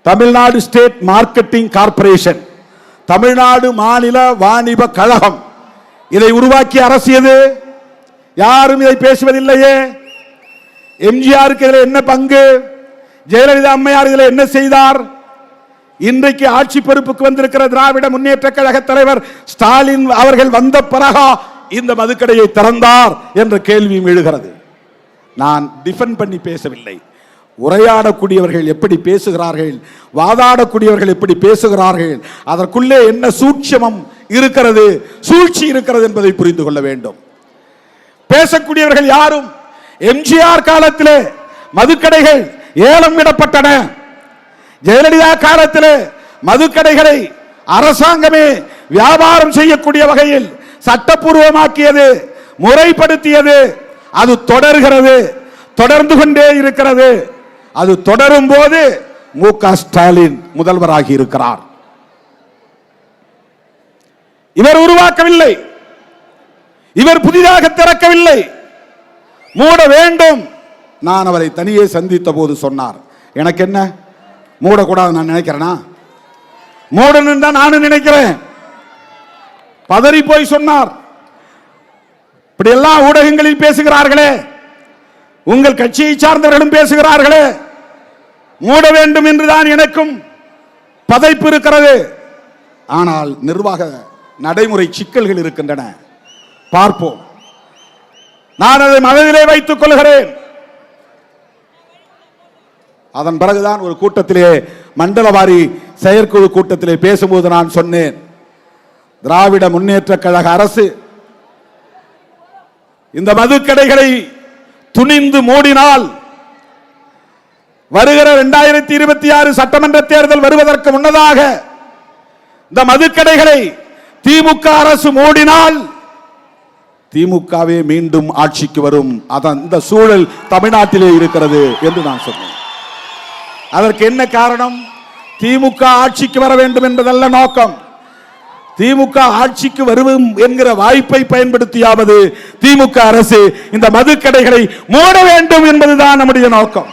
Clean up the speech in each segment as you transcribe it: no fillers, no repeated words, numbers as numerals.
Tamil Nadu state marketing corporation, Tamil Nadu மாநில வாணிப கழகம் இதை உருவாக்கிய அரசு எது? யாரும் இதை பேசுவதில்லையே. எம்ஜிஆருக்கு இதில் என்ன பங்கு? ஜெயலலிதா அம்மையார் இதில் என்ன செய்தார்? இன்றைக்கு ஆட்சி பொறுப்புக்கு வந்திருக்கிற திராவிட முன்னேற்ற கழக தலைவர் ஸ்டாலின் அவர்கள் வந்த பிறகா இந்த மதுக்கடையை திறந்தார் என்ற கேள்வியும் எழுகிறது. நான் டிஃபெண்ட் பண்ணி பேசவில்லை. உரையாடக்கூடியவர்கள் எப்படி பேசுகிறார்கள், வாதாடக்கூடியவர்கள் எப்படி பேசுகிறார்கள், அதற்குள்ளே என்ன சூட்சமம் இருக்கிறது, சூழ்ச்சி இருக்கிறது என்பதை புரிந்து கொள்ள வேண்டும். பேசக்கூடியவர்கள் யாரும் எம்ஜிஆர் காலத்திலே மதுக்கடைகள் ஏலம் விடப்பட்டன. ஜெயலலிதா காலத்திலே மதுக்கடைகளை அரசாங்கமே வியாபாரம் செய்யக்கூடிய வகையில் சட்டப்பூர்வமாக்கியது, முறைப்படுத்தியது. அது தொடர்கிறது, தொடர்ந்து கொண்டே இருக்கிறது. அது தொடரும் போது மு.க. ஸ்டாலின் முதல்வராகி இருக்கிறார். இவர் உருவாக்கவில்லை, இவர் புதிதாக திறக்கவில்லை. மூட வேண்டும். நான் அவரை தனியே சந்தித்த போது சொன்னார், எனக்கு என்ன மூடக்கூடாது நான் நினைக்கிறேனா? மூடணும் தான் நானும் நினைக்கிறேன். பதறி போய் சொன்னார். இப்படி எல்லாம் ஊடகங்களில் பேசுகிறார்களே, உங்கள் கட்சியை சார்ந்தவர்களும் பேசுகிறார்களே, மூட வேண்டும் என்றுதான் எனக்கும் பதைப்பு இருக்கிறது. ஆனால் நிர்வாக நடைமுறை சிக்கல்கள் இருக்கின்றன, பார்ப்போம். நான் அதை மனதிலே வைத்துக் கொள்கிறேன். அதன் பிறகுதான் ஒரு கூட்டத்திலே, மண்டலவாரி செயற்குழு கூட்டத்திலே பேசும்போது நான் சொன்னேன், திராவிட முன்னேற்ற கழக அரசு இந்த மதுக்கடைகளை துணிந்து மூடினால் வருகிற 2026 சட்டமன்ற தேர்தல் வருவதற்கு முன்னதாக இந்த மதுக்கடைகளை திமுக அரசு மூடினால் திமுகவே மீண்டும் ஆட்சிக்கு வரும். அந்த சூழல் தமிழ்நாட்டிலே இருக்கிறது என்று நான் சொன்னேன். அதற்கு என்ன காரணம்? திமுக ஆட்சிக்கு வர வேண்டும் என்பதல்ல நோக்கம். திமுக ஆட்சிக்கு வருவோம் என்கிற வாய்ப்பை பயன்படுத்தியாவது திமுக அரசு இந்த மதுக்கடைகளை மூட வேண்டும் என்பதுதான் நம்முடைய நோக்கம்.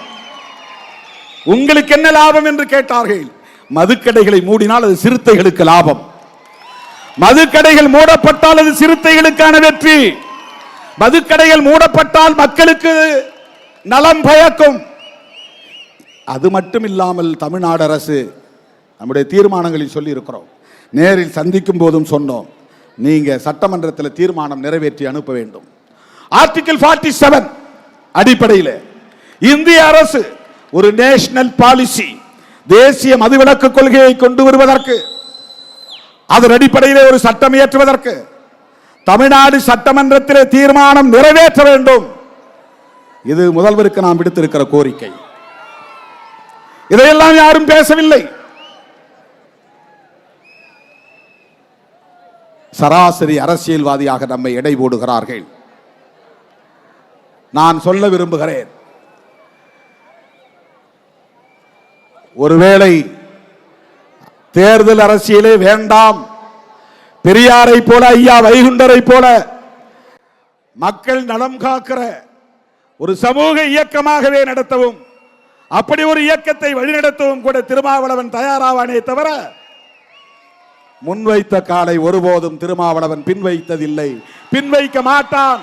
உங்களுக்கு என்ன லாபம் என்று கேட்டார்கள். மதுக்கடைகளை மூடினால் அது சிறுத்தைகளுக்கு லாபம். மதுக்கடைகள் மூடப்பட்டால் அது சிறுத்தைகளுக்கான வெற்றி. மதுக்கடைகள் மூடப்பட்டால் மக்களுக்கு நலம் பயக்கும். அது மட்டும் இல்லாமல் தமிழ்நாடு அரசு நம்முடைய தீர்மானங்களில் சொல்லி இருக்கிறோம், நேரில் சந்திக்கும் போதும் சொன்னோம், நீங்க சட்டமன்றத்தில் தீர்மானம் நிறைவேற்றி அனுப்ப வேண்டும். ஆர்டிகிள் 47 அடிப்படையில் இந்திய அரசு ஒரு நேஷனல் பாலிசி, தேசிய மதுவிலக்கு கொள்கையை கொண்டு வருவதற்கு, அதன் அடிப்படையில் ஒரு சட்டம் இயற்றுவதற்கு தமிழ்நாடு சட்டமன்றத்தில் தீர்மானம் நிறைவேற்ற வேண்டும். இது முதல்வருக்கு நாம் விடுத்திருக்கிற கோரிக்கை. இதையெல்லாம் யாரும் பேசவில்லை. சராசரி அரசியல்வாதியாக நம்மை எடை போடுகிறார்கள். நான் சொல்ல விரும்புகிறேன், ஒருவேளை தேர்தல் அரசியலே வேண்டாம், பெரியாரை போல, ஐயா வைகுண்டரை போல மக்கள் நலம் காக்கிற ஒரு சமூக இயக்கமாகவே நடத்தவும், அப்படி ஒரு இயக்கத்தை வழிநடத்தவும் கூட திருமாவளவன் தயாராவானே தவிர முன்வைத்த காலை ஒருபோதும் திருமாவளவன் பின்வைத்ததில்லை, பின்வைக்க மாட்டான்.